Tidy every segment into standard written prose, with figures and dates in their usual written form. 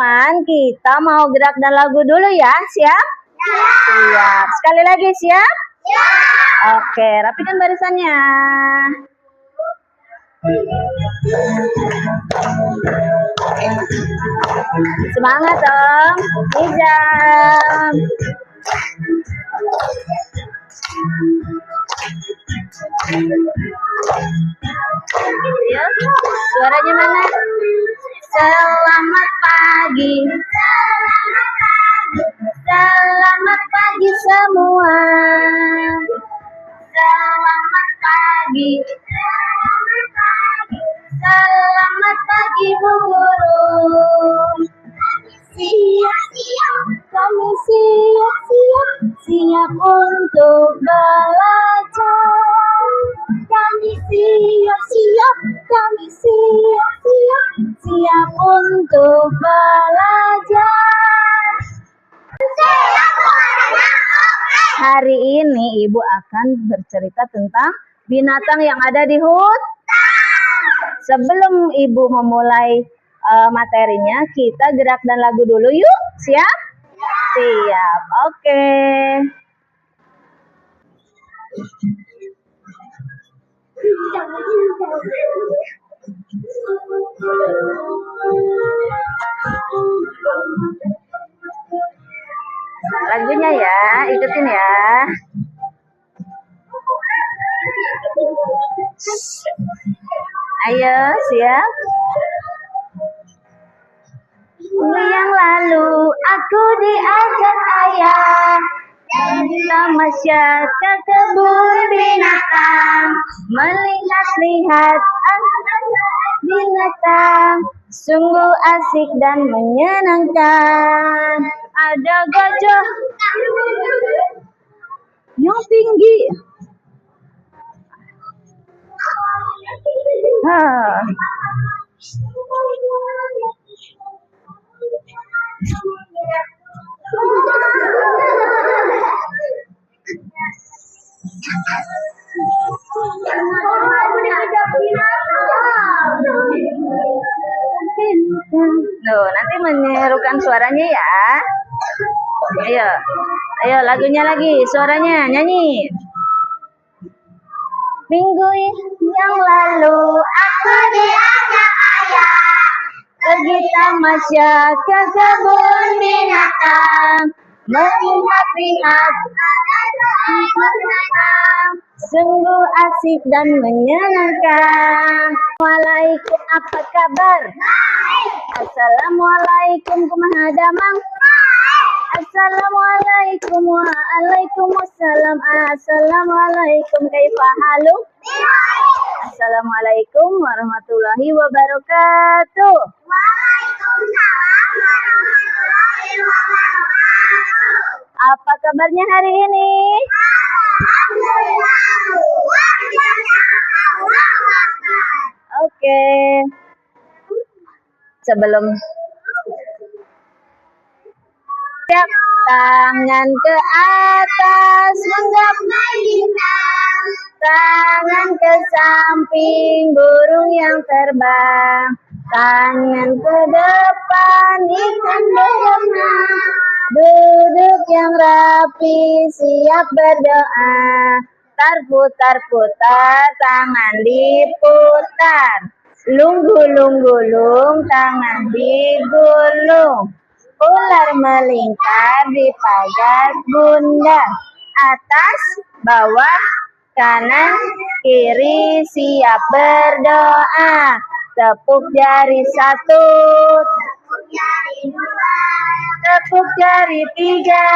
teman-teman, kita mau gerak dan lagu dulu ya. Siap? Siap. Sekali lagi siap? Oke, rapikan barisannya. Semangat dong. Hijab. Ya, suaranya mana? Selamat pagi. Selamat pagi semua. Selamat pagi. Selamat pagi Bu Guru. Siap-siap, kami siap untuk belajar. Kami siap-siap, kami siap untuk belajar. Hari ini Ibu akan bercerita tentang binatang yang ada di hutan. Sebelum Ibu memulai materinya, kita gerak dan lagu dulu yuk. Siap? Siap. Oke. Lagunya ya, ikutin ya. Ayo, siap. Minggu yang lalu aku diajak ayah di tamasya ke kebun binatang, melihat-lihat binatang, sungguh asik dan menyenangkan. Ada gajah yang tinggi. Loh, nanti menirukan suaranya ya. Ayo, ayo lagunya lagi, suaranya nyanyi. Minggu yang lalu aku diajak ayah pergi tamasya ke kebun binatang, melihat-lihat binatang, sungguh asik dan menyenangkan. Assalamualaikum, apa kabar? Assalamualaikum, kumaha damang? Assalamualaikum, waalaikumsalam. Assalamualaikum, kaifa halu? Assalamualaikum warahmatullahi wabarakatuh. Waalaikumsalam warahmatullahi wabarakatuh. Apa kabarnya hari ini? Oke. Sebelum siap, tangan ke atas menggapai bintang, tangan ke samping burung yang terbang, tangan ke depan ikan berenang, duduk yang rapi siap berdoa, putar-putar tangan diputar, lung-gulung-gulung tangan digulung, ular melingkar di pagar bunda, atas, bawah, kanan, kiri siap berdoa, tepuk jari satu, tepuk jari dua, tepuk jari tiga,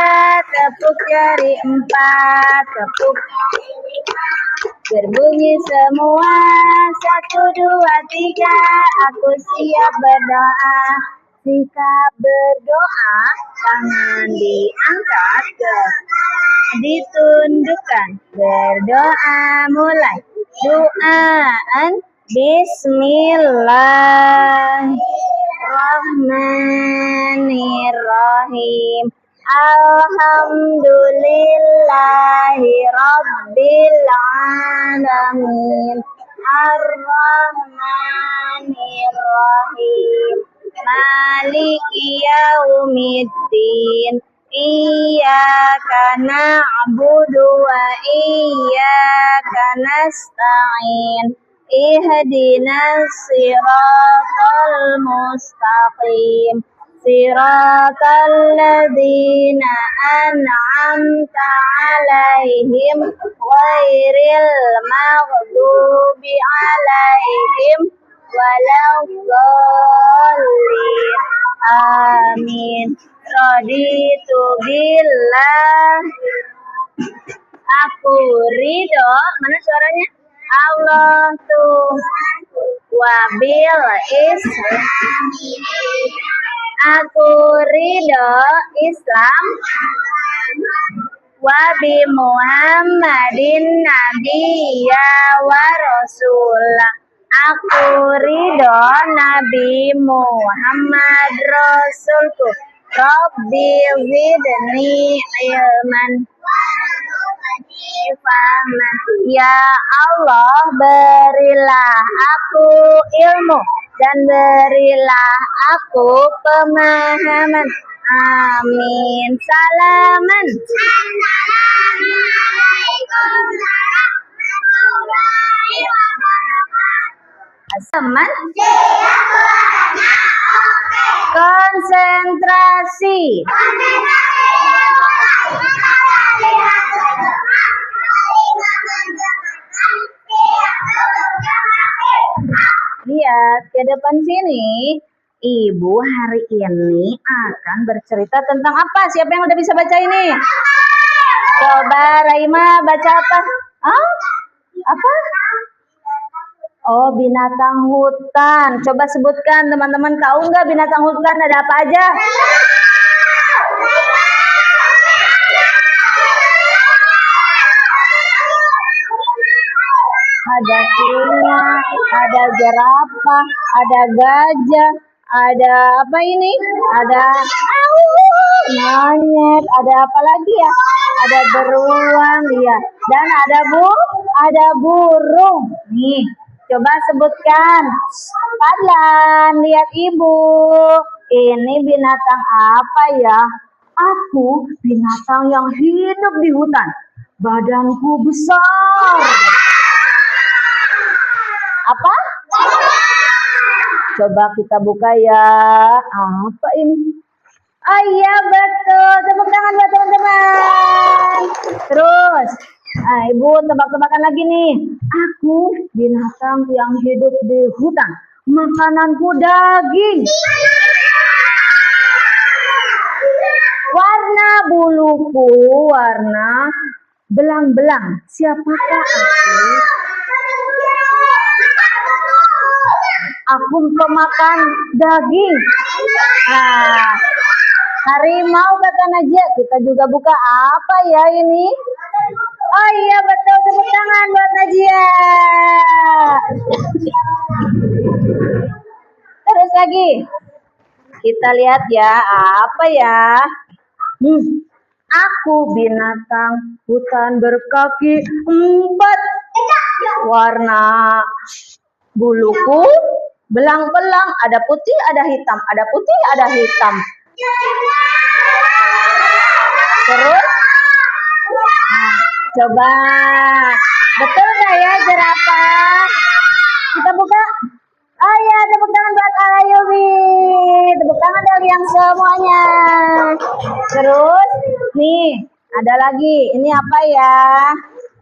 tepuk jari empat, tepuk jari lima, berbunyi semua, 1, 2, 3, aku siap berdoa. Sikap berdoa, tangan diangkat ke ditundukkan, berdoa mulai, doaan Bismillahirrahmanirrahim. Alhamdulillahi rabbil alamin. Ar-Rahmanirrahim. Maliki yaumiddin. Iyyaka na'budu wa iyyaka nasta'in. Ihdinas siratal mustaqim. Siratal ladzina an'amta 'alaihim ghairil maghdubi 'alaihim waladdallin. Amin. Raditu billah. Aku ridho. Mana suaranya? Allah tuh. Wabil Islam. Aku ridho Islam. Wabi Muhammadin nabiyya wa rasulah. Aku ridho Nabi Muhammad Rasulku. Rabbi zidni ilman. Ya Allah, berilah aku ilmu dan berilah aku pemahaman. Amin. Salaman. Asaman. Konsentrasi. Lihat ke depan sini. Ibu hari ini akan bercerita tentang apa? Siapa yang udah bisa baca ini? Coba Raima baca apa? Hah? Apa? Oh, binatang hutan. Coba sebutkan, teman-teman, tahu nggak binatang hutan ada apa aja? Ada singa, ada jerapah, ada gajah, ada apa ini? Ada monyet, ada apa lagi ya? Ada beruang, ya. Dan ada burung. Nih, coba sebutkan. Padlan, lihat ibu. Ini binatang apa ya? Aku binatang yang hidup di hutan. Badanku besar. Apa? Coba kita buka ya. Apa ini? Oh iya betul. Tepuk tangan buat teman-teman. Terus, ibu tebak-tebakan lagi nih. Aku binatang yang hidup di hutan. Makananku daging. Warna buluku warna belang-belang. Siapakah aku? Aku pemakan daging. Harimau kata Najia. Kita juga buka apa ya ini? Oh iya betul, tepuk tangan buat Najia. Terus lagi. Kita lihat ya, apa ya? Aku binatang hutan berkaki 4. Warna buluku belang-belang, ada putih, ada hitam, ada putih, ada hitam. Terus, coba, betul nggak ya jerapah? Kita buka. Oh ya, tepuk tangan buat Ayubi. Tepuk tangan dari yang semuanya. Terus, nih, ada lagi. Ini apa ya?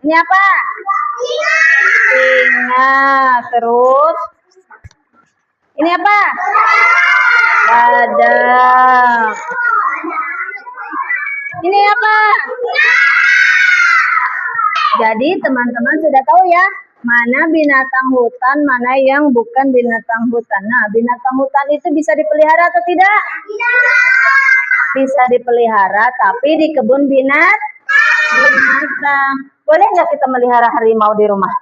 Ini apa? Singa. Terus, ini apa? Badak. Ini apa? Jadi teman-teman sudah tahu ya, mana binatang hutan, mana yang bukan binatang hutan. Nah, binatang hutan itu bisa dipelihara atau tidak? Bisa dipelihara, tapi di kebun binatang. Boleh nggak kita melihara harimau di rumah?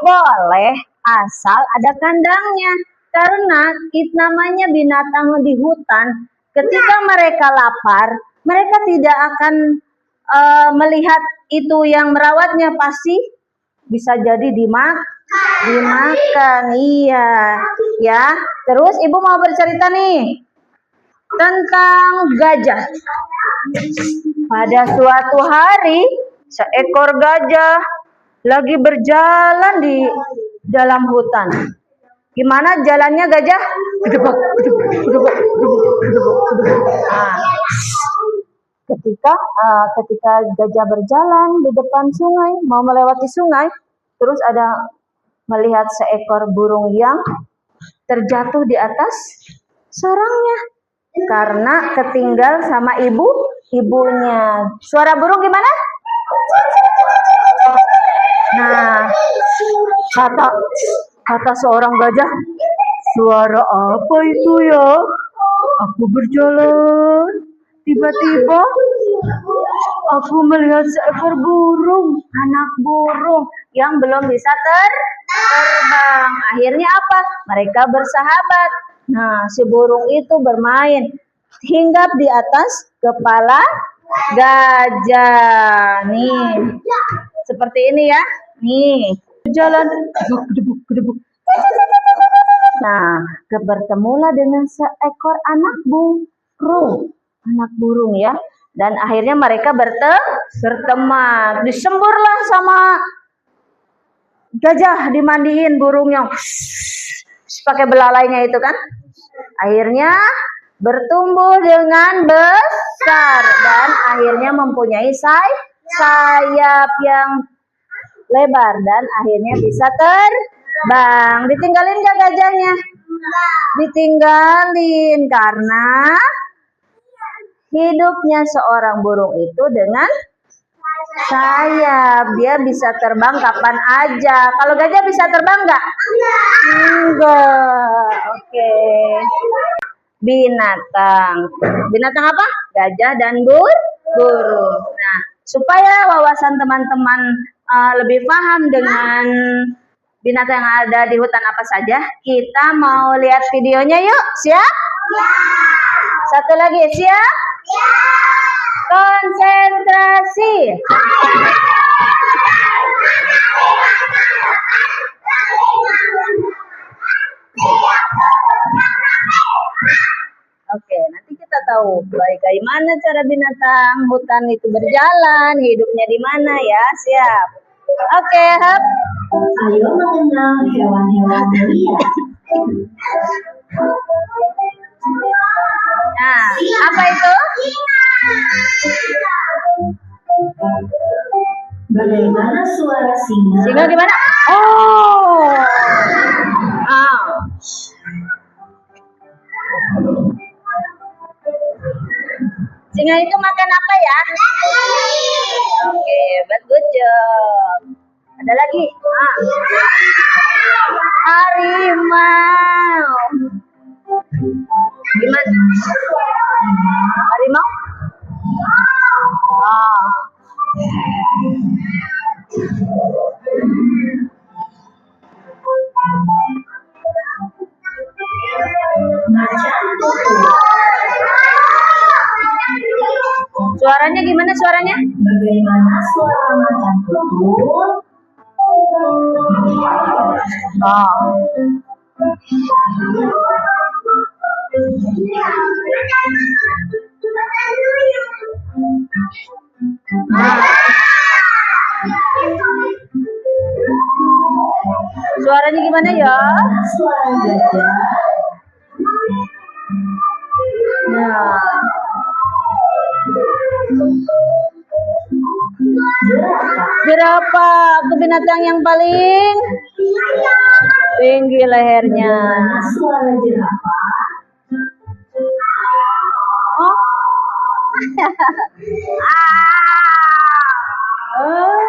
Boleh, asal ada kandangnya. Karena namanya binatang di hutan, ketika mereka lapar, mereka tidak akan melihat itu yang merawatnya, pasti bisa jadi dimakan. Iya, ya. Terus ibu mau bercerita nih. tentang gajah. Pada suatu hari, seekor gajah lagi berjalan di dalam hutan. Gimana jalannya gajah? Gedebak, gedebuk, gedebuk, gedebuk, gedebuk, gedebuk. Nah, ketika gajah berjalan di depan sungai, mau melewati sungai, terus ada melihat seekor burung yang terjatuh di atas sarangnya karena ketinggal sama ibunya. Suara burung gimana? Nah, kata seorang gajah, suara apa itu ya? Aku berjalan, tiba-tiba aku melihat seekor burung, anak burung yang belum bisa terbang. Akhirnya apa? Mereka bersahabat. Nah, si burung itu bermain hinggap di atas kepala gajah. Nih, seperti ini ya. Nih, berjalan. Nah, bertemulah dengan seekor anak burung ya. Dan akhirnya mereka berteman. Disemburlah sama gajah, dimandiin burungnya. Pakai belalainya itu kan. Akhirnya bertumbuh dengan besar dan akhirnya mempunyai sayap yang lebar dan akhirnya bisa terbang. Ditinggalin gak gajahnya? Ditinggalin karena hidupnya seorang burung itu dengan sayap. Dia bisa terbang kapan aja. Kalau gajah bisa terbang nggak? Enggak. Oke. Binatang apa? Gajah dan burung. Nah, supaya wawasan teman-teman lebih paham dengan binatang yang ada di hutan apa saja, kita mau lihat videonya yuk. Siap? Satu lagi, siap? Konsentrasi. Oke, nanti kita tahu bagaimana cara binatang hutan itu berjalan, hidupnya di mana ya. Siap? Oke, Hap. Ayo mengenal hewan-hewan liar. Nah, apa itu? Bagaimana suara singa? Singa gimana? Oh. Singa itu makan apa ya? Oke, good job. Ada lagi? Harimau. Gimana? Harimau? Macan tutul. Suaranya gimana suaranya? Bagaimana suara macan tutul? Suaranya gimana ya? Suara gajah. Nah. Jerapah itu binatang yang paling tinggi lehernya. Bagaimana suara jerapah? Oh.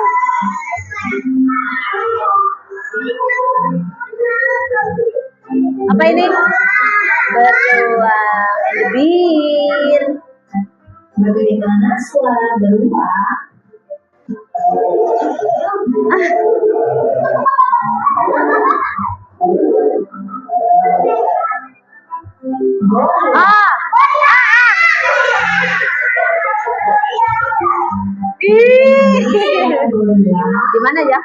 Apa ini? Beruang. Bir. Bagaimana suara beruang? Gimana ya?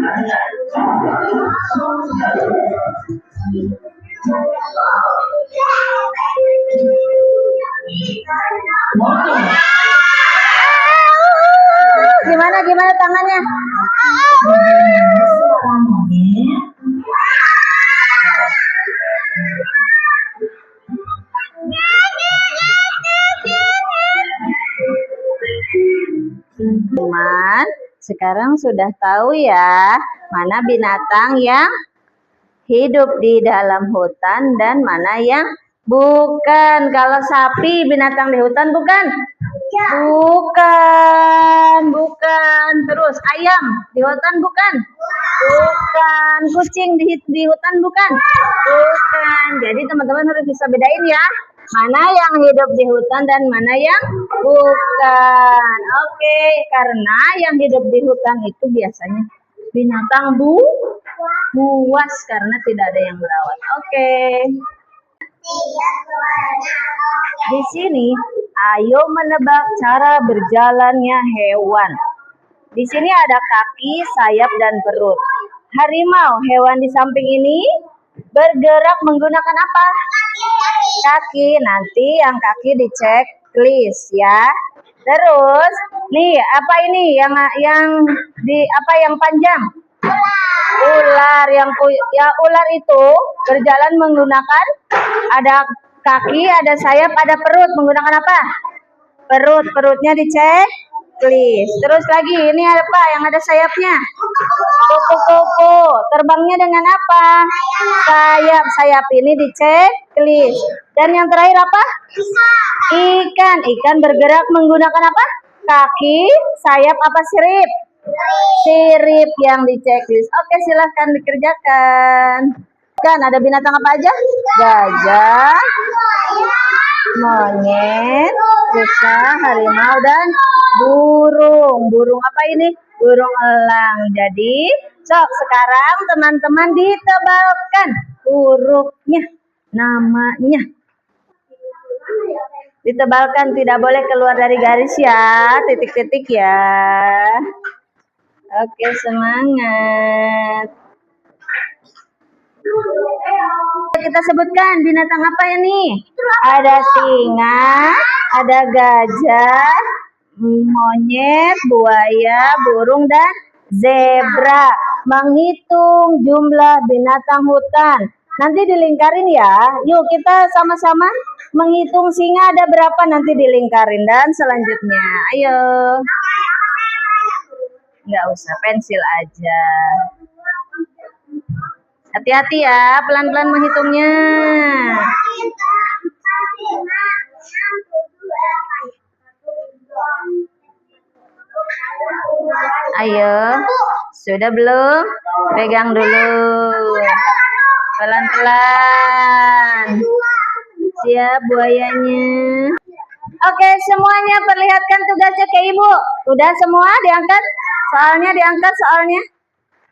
Monyet. Gimana tangannya? Suara monyet. Teman, sekarang sudah tahu ya mana binatang yang hidup di dalam hutan dan mana yang bukan. Kalau sapi binatang di hutan bukan? Bukan. Terus ayam di hutan bukan? Bukan. Kucing di hutan bukan? Bukan. Jadi teman-teman harus bisa bedain ya. Mana yang hidup di hutan dan mana yang bukan. Oke, karena yang hidup di hutan itu biasanya binatang buas karena tidak ada yang merawat. Oke. Di sini, ayo menebak cara berjalannya hewan. Di sini ada kaki, sayap, dan perut. Harimau, hewan di samping ini, bergerak menggunakan apa? Kaki. Nanti yang kaki dicek checklist ya. Terus, nih apa ini yang panjang? Ular. Ular itu berjalan menggunakan ada kaki, ada sayap, ada perut. Menggunakan apa? Perutnya dicek checklist. Terus lagi ini apa yang ada sayapnya? Kupu-kupu. Terbangnya dengan apa? Sayap ini dicek checklist. Dan yang terakhir apa? Ikan bergerak menggunakan apa? Kaki, sayap, apa sirip? Sirip yang di checklist. Oke, silahkan dikerjakan. Kan ada binatang apa aja? Gajah, monyet, rusa, harimau, dan burung. Burung apa ini? Burung elang. Jadi, sekarang teman-teman ditebalkan hurufnya, namanya. Ditebalkan, tidak boleh keluar dari garis ya, titik-titik ya. Oke, semangat. Kita sebutkan binatang apa ini? Ada singa, ada gajah, monyet, buaya, burung, dan zebra. Menghitung jumlah binatang hutan. Nanti dilingkarin ya. Yuk kita sama-sama menghitung singa ada berapa, nanti dilingkarin. Dan selanjutnya, ayo. Nggak usah, pensil aja. Hati-hati ya, pelan-pelan menghitungnya. Ayo, sudah belum? Pegang dulu. Pelan-pelan. Siap buayanya. Oke, semuanya perlihatkan tugasnya ke ibu. Udah semua diangkat? Soalnya.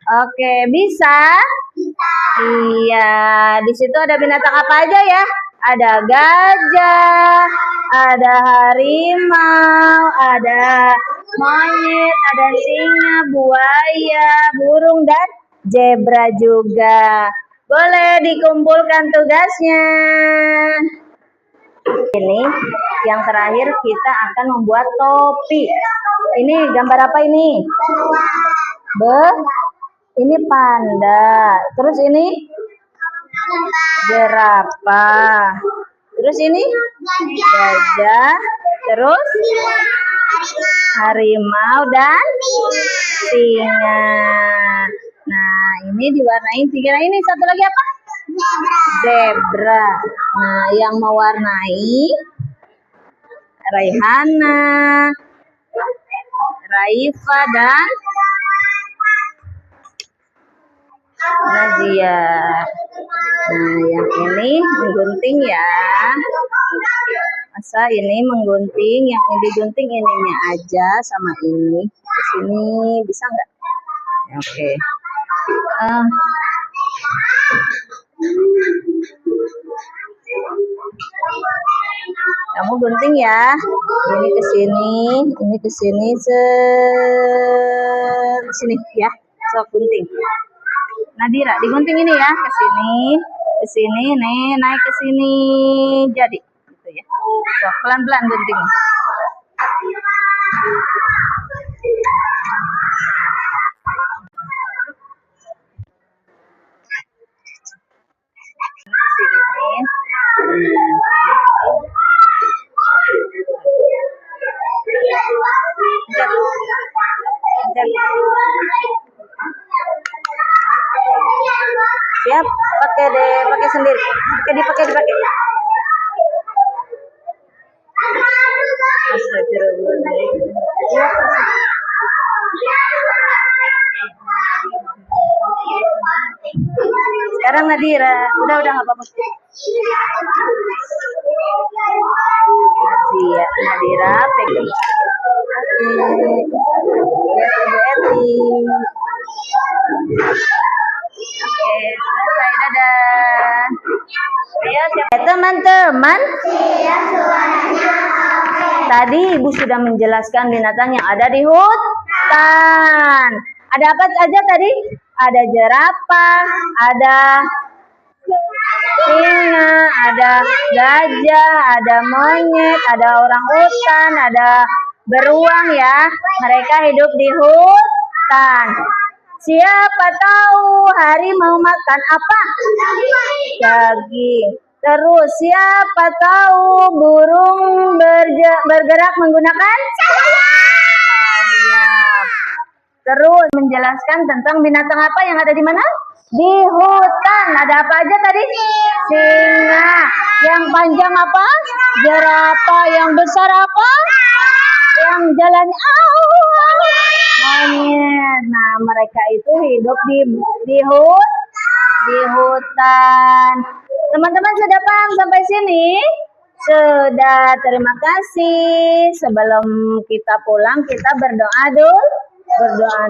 Oke, bisa? Iya, di situ ada binatang apa aja ya? Ada gajah, ada harimau, ada monyet, ada singa, buaya, burung, dan zebra juga. Boleh dikumpulkan tugasnya. Ini yang terakhir kita akan membuat topi. Ini gambar apa ini? Ini panda. Terus ini jerapah. Terus ini gajah. Terus harimau dan singa. Nah, ini diwarnain 3. Ini satu lagi apa? Zebra. Nah, yang mewarnai Raihana, Raifa, dan Nazia. Nah, yang ini menggunting ya. Masa ini menggunting, yang ini digunting ininya aja sama ini. Ke sini bisa nggak? Oke. Kamu gunting ya. Ini ke sini, sini ya. Sok gunting. Nadira, digunting ini ya, ke sini, nih, naik ke sini, jadi, gitu ya. Sok pelan-pelan gunting. Siap, pakai sendiri. Dipakai. Sekarang Nadira, udah nggak apa-apa. Iya, Nadira, pegang. Lihat Ibu Eti. Oke, selesai, dadah. Ayo, teman-teman. Tadi Ibu sudah menjelaskan binatang yang ada di hutan. Ada apa aja tadi? Ada jerapah, ada singa, ada gajah, ada monyet, ada orangutan, ada beruang ya. Mereka hidup di hutan. Siapa tahu harimau makan apa? Daging. Terus siapa tahu burung bergerak menggunakan sayap. Terus menjelaskan tentang binatang apa yang ada di mana? Di hutan. Ada apa aja tadi? Singa. Yang panjang apa? Jerapah. Yang besar apa? Yang jalannya monyet. Nah, mereka itu hidup di hutan. Teman-teman sudah paham sampai sini? Sudah, terima kasih. Sebelum kita pulang, kita berdoa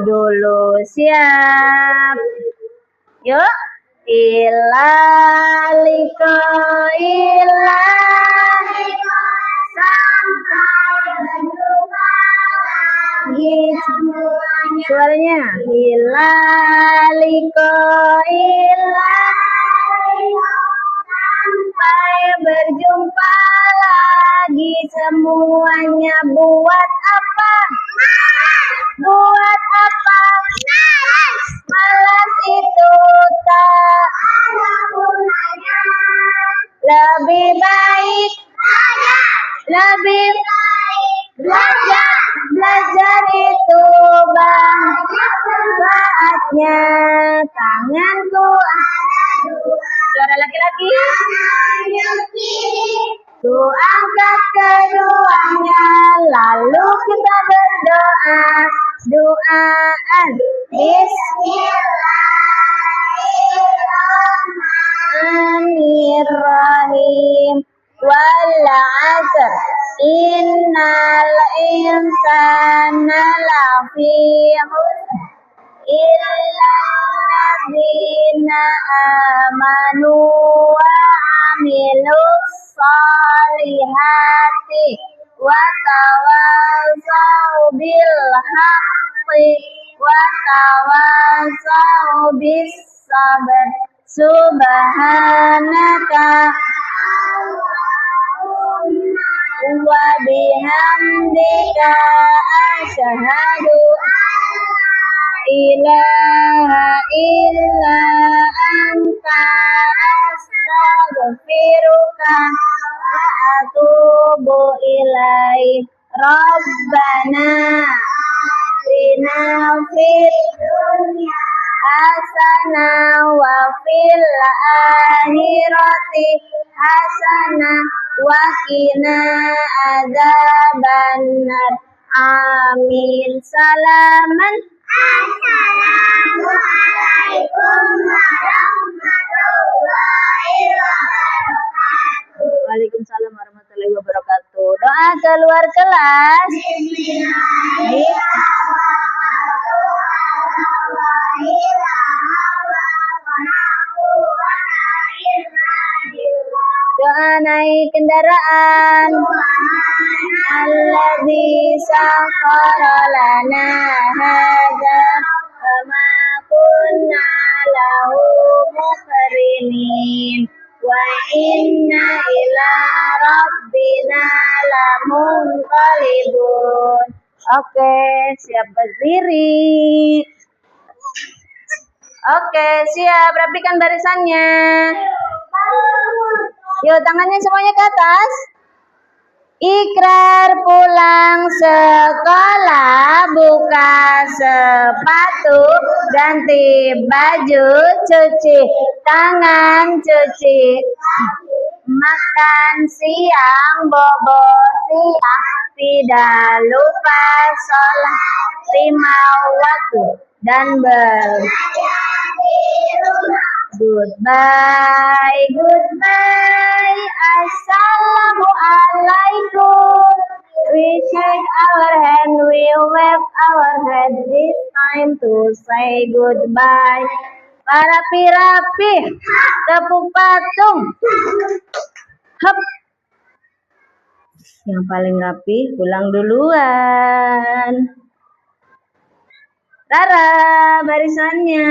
dulu. Siap? Yuk. Ilaliko sampai berjumpa lagi. Suaranya ilaliko sampai berjumpa lagi semuanya. Buat apa? Buat apa? Malas itu tak lebih baik belajar itu manfaatnya. Tanganku suara laki-laki. Ku angkat keduanya, lalu kita berdoa. Doaan Bismillahirrahmanirrahim. Wal 'asr innal insana lafi khusr illa alladzina amanu wa 'amilus shalihati wa tawassaw bil haqqi wa tawassaw bis sabr. Subhanaka wa bihamdika asyhadu ilaha illa anta astaghfiruka wa atubu ilaik. Rabbana atina fid dunya hasanah wa fil akhirati hasanah wa qina adzabannar. Amin. Salaman. Assalamualaikum warahmatullahi wabarakatuh. Waalaikumsalam warahmatullahi wabarakatuh. Doa keluar kelas. Doa naik kendaraan. Alladzi sakhkhara lana hadza wa ma aminin wa inna ila rabbina lamunqalibun. Oke, siap berdiri. Oke, siap. Rapikan barisannya. Yuk, tangannya semuanya ke atas. Ikrar pulang sekolah, buka sepatu, ganti baju, cuci tangan, cuci makan siang, bobo siang, tidak lupa sholat 5 waktu dan goodbye, goodbye, assalamualaikum. We shake our hand, we wave our hand. It's time to say goodbye. Rapi-rapi, tepuk patung. Hup. Yang paling rapi pulang duluan. Rara, barisannya.